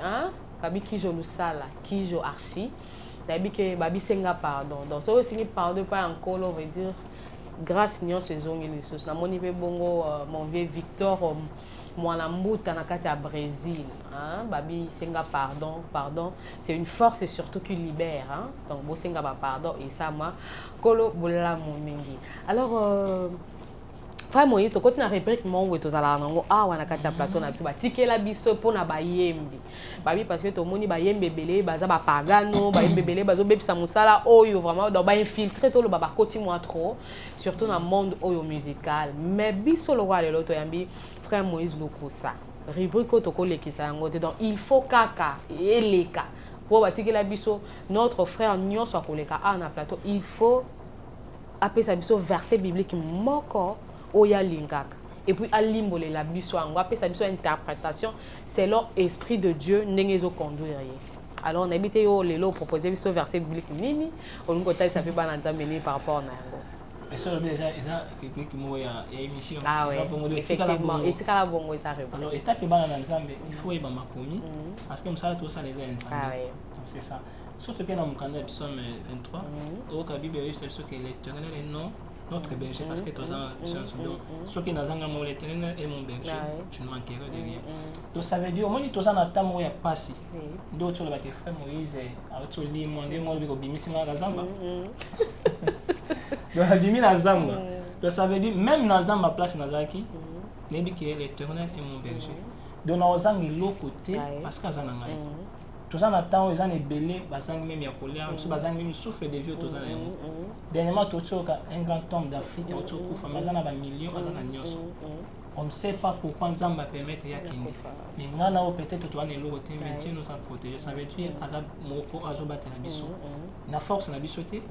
hein babi qui jo lusala qui jo archi babi que babi senga pardon donc ça aussi pardon pas encore on veut dire grâce à ce zongi les choses na moni pe bongo mon vieux Victor mwana mbuta na kati ya Brésil hein babi senga pardon c'est une force et surtout qui libère hein donc bo senga ba pardon et ça moi kolo bola moningi alors frère Moïse to côté na réplique mon we to zala nango wana kati ya plateau na biso batikela biso pona bayembi babi parce que to moni bayembe belé baza ba pagano bayembe belé bazo bebisa musala oyo vraiment donc ba infiltrer to lo ba koti moi trop surtout dans le monde oyo musical mais biso lo wa lelo to yambi frère Moïse Lokosa rubrique to ko lekisa yango donc il faut kaka eleka pour batikela biso notre frère nyonso akoleka na plateau il faut apesa biso verset biblique moko oya lingaka et puis alimbolela biso ango apesa biso interprétation selon esprit de Dieu ndenge ezo conduire ye. Alors on a habité yo lelo proposer biso verset biblique nini olingo ta ça fait bana nzambe ni par rapport na yango. Et ça déjà eza quelque mo ya émission. Ah ouais. Effectivement, etikala bongo eza rebo. Alors état que bana nzambe il faut yeba makomi parce que msala tout ça les gens. Ah ouais. C'est ça. Surtout que dans mon canal Psaume 23, au Bible c'est ce que l'Éternel est non notre berger parce que toi donc ce qui n'a pas l'Éternel est mon berger, tu ne manqueras de rien. Donc ça veut dire au moins tu as un temps où il y a passé. D'autres le baké frère Moïse a tout li mondé moi le bimisi na zamba. Donc la bimi na zamba. Donc ça veut dire même na zamba place na zaki, nebi que l'Éternel est mon berger. Donc na ozangi l'autre côté parce que ça na ngai. Tous en attendant, ils ont ébélé, bazang même ya colère, sous bazang même souffle de vieux tous en amour. Dernièrement, tout un grand homme d'Afrique, un autre coup, mais on a un million, on a un on ne sait pas pourquoi nous va permettre ya kindi. Mais on a peut-être toi ne l'autre, mais Dieu nous a protégé. Ça veut dire azab moko azobattre la biso. Na force na bisoté,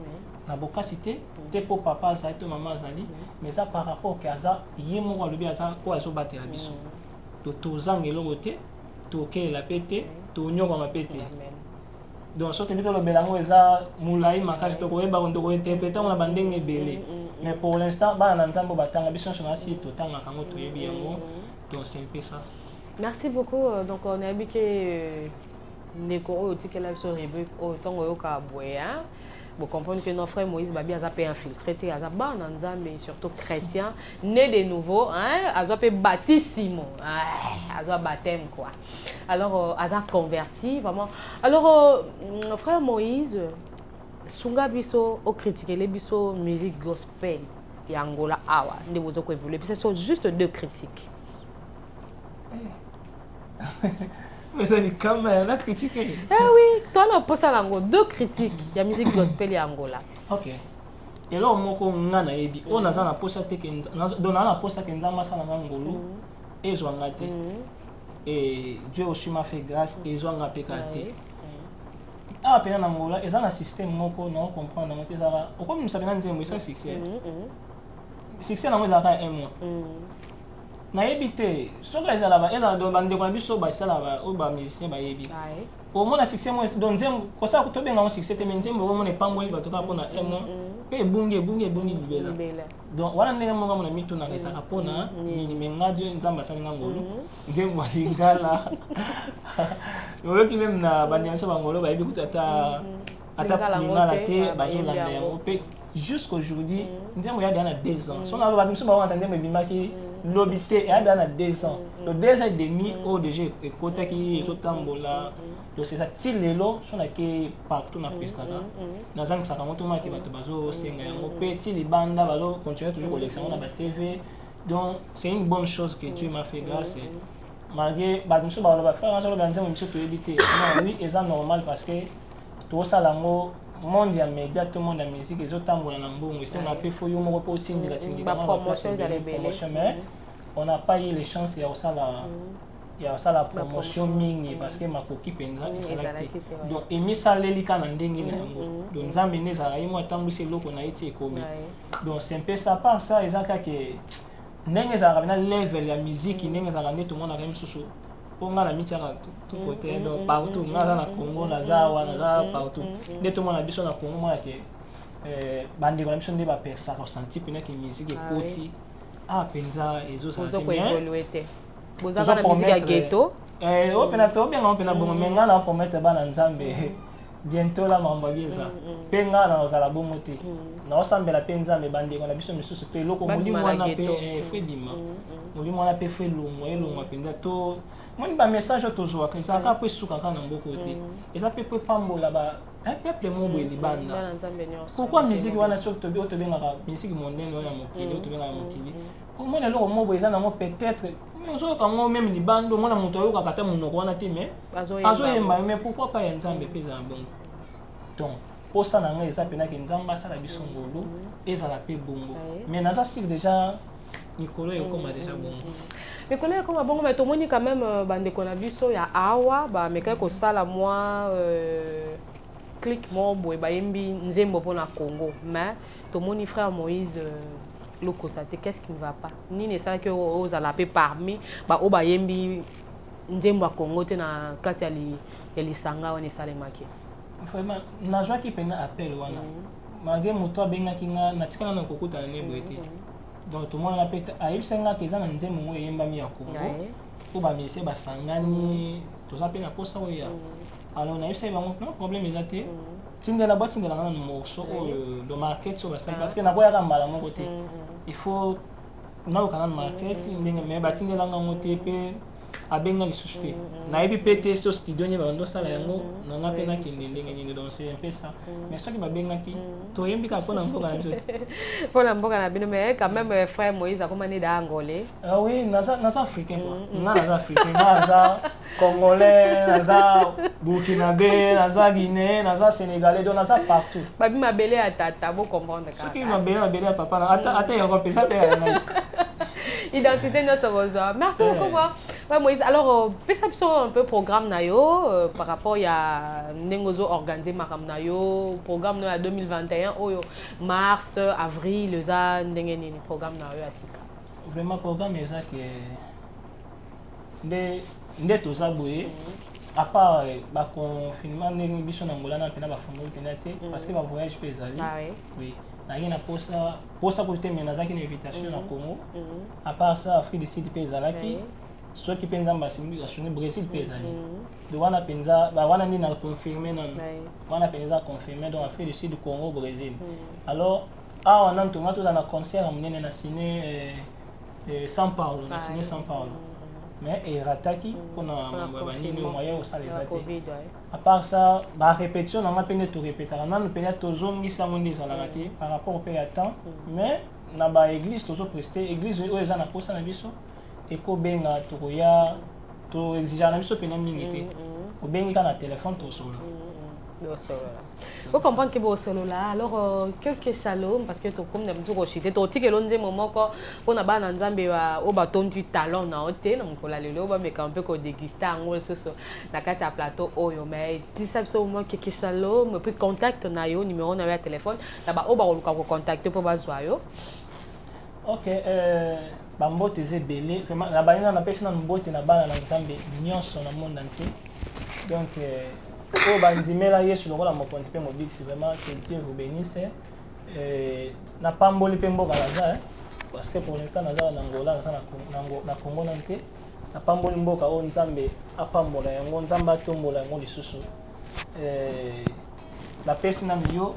na bokasité, te pour papa azali, te maman azali, mais ça par rapport que azab yemo wa lobi azab ko azobattre la biso. To tozang l'autre, to ke la pété. Donc, ce que nous avons fait, c'est moulay makasi to koyeba ko interpréter on a bandenge belé. Mais pour l'instant, ba na nzambo batanga biso sur asi to tanga kango to yebi yango. Donc c'est un peu ça. Merci beaucoup. Donc on a habité Neko otikela biso rebe autant oyoka boya. Vous comprenez que notre frère Moïse Babi a été infiltré, il a été surtout chrétien, né de nouveau, a été baptissimo, a été baptême quoi. Alors, a été converti vraiment. Alors, frère Moïse, Sunga biso au critiquer les biso musique gospel et Angola awa, ne vous avez évolué. Puis ce sont juste deux critiques. Mais ça dit quand même, la critique. Eh oui, toi on a posé deux critiques. Il y a musique gospel et Angola. Ok. Et là, on a ebi, on a posé on a posé que nzamba sana ngolo et zwangate. Et Dieu aussi m'a fait grâce et zwanga pekate. Ah, pena Angola, ils ont un système moko non comprendre dans tezara. Au comme nous savons nzembo ça succès. Succès na mo za ka un mois. Na ebité soka ezala ba eza do bande ko biso ba sala ba o ba musicien ba yebi au moins la succès moi donc nzembo ko sa ko to benga on succès te nzembo o mona pamboli ba to ka pona emo pe bunge libela donc wana ndenge mo ngamo na mitu na esa ka pona ni menga Dieu nzamba sala ngolo nzembo lingala o ki même na bande nso bangolo ba yebi kutata ata lingala te ba zo landa yango pe jusqu'aujourd'hui nzembo ya dana 2 ans so na ba miso ba wana nzembo bimaki l'obité est dans 2 ans. Le 2 ans et demi, au DG, côté qui est au Tambola, donc c'est ça. Si les lots sont partout dans le pays, dans un certain moment, qui va te baser au Sénégal, au petit, les bandes, va continuer toujours collection dans la TV. Donc c'est une bonne chose que Dieu m'a fait grâce. Malgré, monsieur Barloba, frère, on va organiser un monsieur pour éviter. Non, oui, c'est normal parce que tout ça, l'amour. Monde ya média tout le monde la musique les autres tambola na mbongo c'est on a fait faut yo moko po tindi la tindi promotion mais on n'a pas eu les chances il y a ça la promotion mingi parce que makoki penza esalaki donc emisa lelika na ndenge na yango donc nzambe nezala yimo tambwisi loko na iti ekomi donc c'est un peu ça par ça ezaka que ndenge ezala na level ya musique ndenge ezala ndeto mona ka misusu on a la mitiara tout côté donc partout on a dans le Congo na zawa na za partout dès tout le monde a biso na Congo moi que bande ko biso ndeba persa ressenti pena que musique ekoti penza ezo ça bien boza na musique ya ghetto o pena to bien on pena bon mais ngana promettre bana nzambe bientôt la mamba bieza penga na ozala bomote na osambela penza me bande ko na biso misusu pe loko molimo wana pe fedima molimo wana pe fe longo penza to moi ba message tozwa que ça ka pe suka kana mboko te et ça peut pambola ba un peuple mobo libanda pourquoi musique wana sur to to benga musique mondaine ya mokili to benga mokili au moins le mobo eza na mo peut-être mais zo ka mo même libanda mona moto yo ka kata monoko wana te mais azo yemba mais pourquoi pas nzambe pesa bon donc pour ça na nga eza pena que nzamba sala biso ngolo ezala pe bongo mais naza sik déjà Nicolas est comme déjà bon. Mais collègue comme bon mais tout le monde quand même bande qu'on a vu so ya awa ba mais quelque sala moi clic mon boy ba yembi nzembo pour na Congo mais tout le monde frère Moïse le constater qu'est-ce qui ne va pas ni ne ça que aux ala pe parmi ba o ba yembi nzembo a Congo te na kati ya lisanga wana salemaki vraiment na joie qui pena appel wana malgré moto abengaki nga natikana na kokuta na nebwete donc tout le monde appelle ayibisenga keza na nzembo ngo yembami ya Congo ko ba mese basangani toza pe na posa oya alors nayibisa bango non problème ezate tindela ba tindela ngana morceau de market sur la scène parce que na koya ka mbala moko te il faut na okana market ndenge me ba tindela ngana te pe abenga lisusu te nayebi pe te so studio ni bando sala yango nanga pe na kende ndenge nini donc c'est un peu ça mais soki babengaki toyembi ka pona mboka na biso pona mboka na bino mais quand même frère Moïse akomani da angolais ah oui naza africain quoi naza africain naza congolais naza burkinabé naza guinéen naza sénégalais donc naza partout babi mabele atata bo comprendre ka soki mabele ya papa na ata ya ko pesa pe ya identité de ce réseau. Merci beaucoup. Ouais, Moïse, alors, perception un peu programme nayo par rapport à Nengozo organisé Makam nayo programme à 2021 mars avril le za ndengeni programme nayo asika. Vraiment programme est ça que nde toza boye à part ba confinement ndenge biso na Angola na pena ba fongoli tenate parce que ba voyage pe ezali. Ah oui. Oui. Naye na posa côté mais nazaki une invitation na Congo. À part ça Afrique du Sud pe ezalaki. Ceux qui pensent dans le Brésil pèse donc on a pensé on a confirmé non on a pensé confirmé donc Afrique du Sud Congo Brésil alors on a tout dans un concert on a signé São Paulo on a signé São Paulo mais et rataki on a bani moyen au ça les athées à part ça la répétition on a peine tout répéter on a peine tout zongi ça mon des alaraté par rapport au pays à temps mais na ba église toujours presté église où les gens na posa na biso eko benga tokoya to exiger na biso pena mingi te obengi ka na téléphone to solo vous comprenez que vous solo là alors quelques salons parce que to comme na mtu rochité to tike lonze moment ko pona bana nzambe wa o batondi talent na ote na mkola lelo ba meka un peu ko déguster ngol soso na kati ya plateau oyo mais disabso moi quelques salons me puis contact na yo numéro na ya téléphone na ba o ba ko contacter pour bazwa yo. OK bambote ezebele vraiment la baina na pesa na mbote na bana na nzambe nyonso na monde entier donc o bandimela yesu lokola mokonzi pe mobile c'est vraiment que Dieu vous bénisse na pamboli pe mboka naza parce que pour l'instant naza na Angola na Congo nanté na pamboli mboka o nzambe apambola yango nzambe atombola yango lisusu la personne yo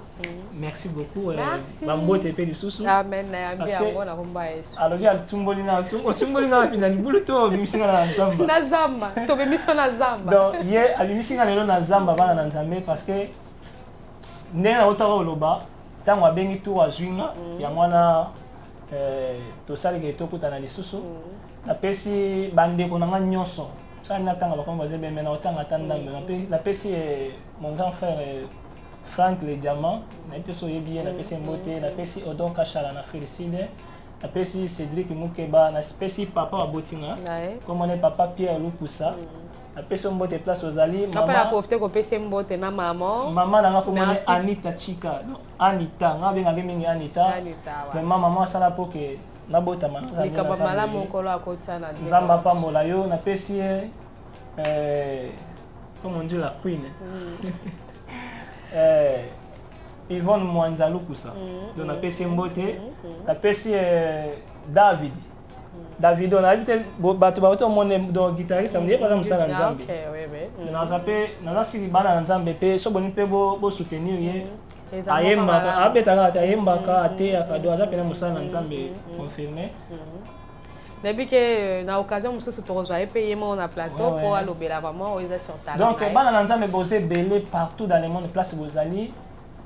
merci beaucoup bambote pe lisusu amen ambi yango na komba yesu alors ya tumboli na pina libulu to bisinga na nzamba na zamba to bimiso na zamba donc ye abisinga lelo na zamba bana na nzambe parce que ndena otaka oloba tango abengi to azwinga ya mwana to sali ke to kutana lisusu na pesi bandeko na nga nyonso ça na tanga bakomba zebe mena otanga tandambe na pesi mon grand frère Frank le diamant na été so yebi na pesi mbote na pesi Odon Kachala na Félicide na pesi Cédric Mukeba na pesi papa wa Botinga comme on est papa Pierre Lukusa na pesi mbote place ozali maman na profiter ko pesi mbote na maman na nga comme on est Anita Chika non Anita nga benga mingi Anita vraiment maman sala pour que na bota manza ni kaba malamu kolo akotana nzamba pambola yo na pesi comment on dit la queen Yvonne Mwanzalu kusa donc na pesi mbote na pesi David on habite bato ba monde donc guitariste ça me dit pas comme ça na nzambe na zape na sili bana nzambe pe so boni pe bo soutenir ye ayemba abetaka ayembaka ate akado zape na musala na nzambe confirmé depuis que na occasion muso se tozoa payer mon na plateau pour alobela vraiment aux sur talent donc bana na nzambe bosé belé partout dans le monde place bozali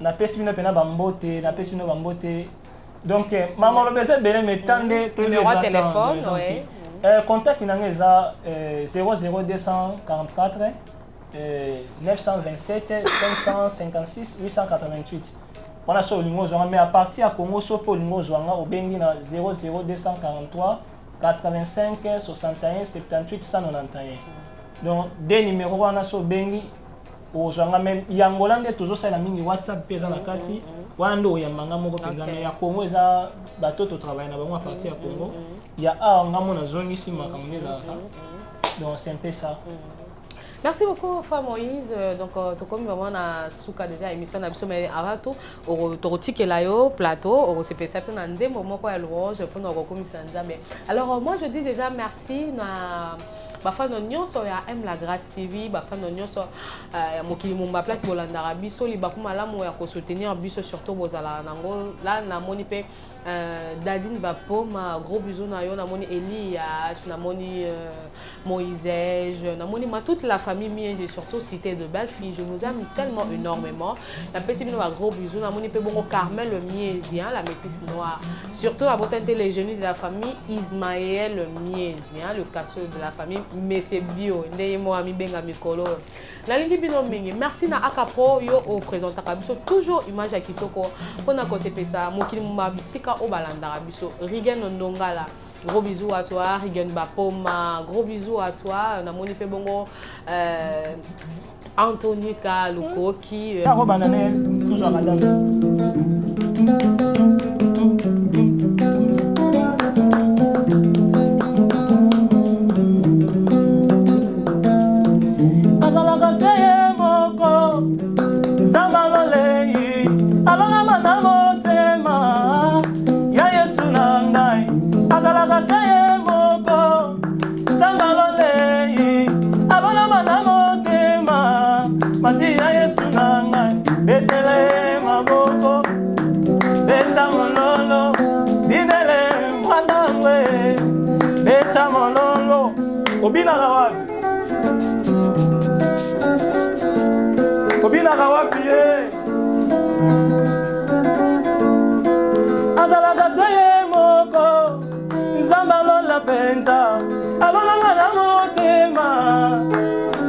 na pesi bino pena bambote na pesi bino bambote donc maman lobese belé metande numéro de téléphone contact inanga eza 00244 927 556 888 On a sur Lingo Zouanga, mais à partir à Congo, sur Lingo Zouanga, au Bengi na 00243 85 61 78 191. Donc, des numéros, on a sur Bengi, au Zouanga, même Yangola, toujours ça la mini WhatsApp, pesa na kati, Wando Yamanga Moko Penza, mais à Congo, ils ont bateau de travail, à partir à Congo. Il y a un moment dans zone ici, donc c'est un peu ça. Merci beaucoup, Femme Moïse. Donc, tu comme vraiment na souka déjà émission na biso mais avant tout, au torotike la yo plateau, au CPC pe na ndembo moko ya louange pour nous rekomisa nzambe. Alors moi je dis déjà merci na bafano nyonso ya M la Grâce TV, bafano nyonso ya mokili mumba place bolandara biso li bakumalamu ya ko soutenir biso surtout bozala nango là na moni pe Dadine Bapoma, gros bisous na yo na moni Elias, na moni Moïse, na moni ma toute la famille mienne et surtout cité de belles filles. Je vous aime tellement énormément. La petite un gros bisous na moni pe bongo Carmel le Miésien, la métisse noire. Surtout la bossante les jeunes de la famille Ismaël le Miésien, le casseur de la famille Messé Bio, ndeye mo ami benga mikolo. La lingi bino mingi. Merci na Akapro yo au présentateur biso toujours image ya kitoko pona ko sepesa mokili mabisika au balandara biso. Rigen Ndongala. Gros bisous à toi, Rigen Bapoma. Gros bisous à toi. On a moni pe bongo Anthony Kaluko qui toujours à la danse. Obina kawapi azala kasaye moko zambalo la penza alona ngana motema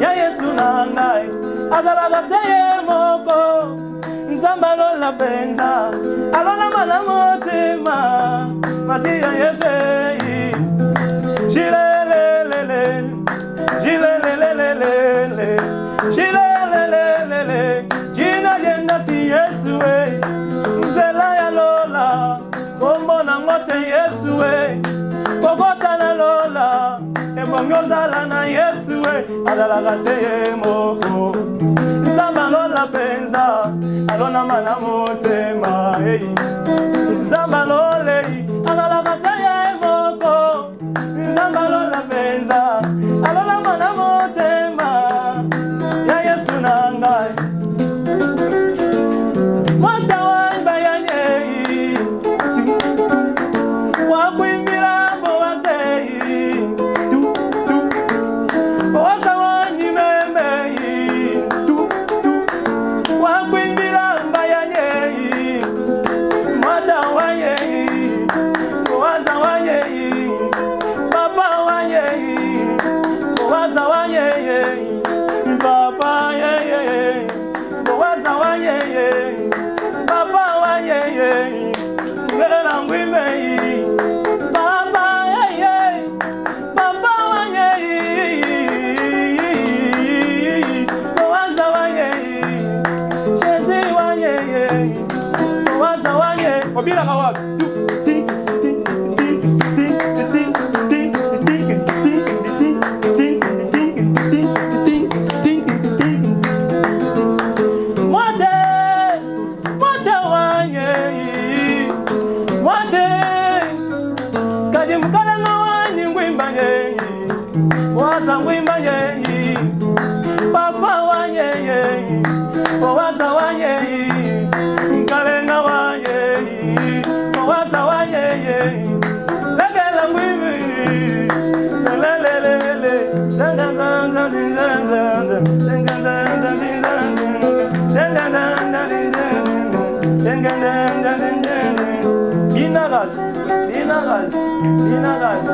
ya Yesu nangai azala kasaye moko zambalo la penza alona ngana motema masi ya Yesu jilelelele jilelelele jilelelele jina yenda si Yesu we nzela ya lola kombo na ngose Yesu we kokota na lola ebongozala na Yesu we adala kaseye moko nzamba lola penza alona mana motema nzamba lole adala kaseye moko nzamba lola penza alona mana motema ya Yesu nangai mwatawan bayanye wakwimira bowazei bowaza wanyi memei wakwimira bayanye mwatawanye bowaza wanye papa wanye bowaza wanye papa ye bowaza wanye papa wanye ngela ngwime papa ye papa wanye bowaza wanye Jésus wanye bowaza wanye obira kawapi papa wanye bowaza wanye nkalenga wanye bowaza wanye legela ngwimi lelelele zanzanza zanzanza Binagas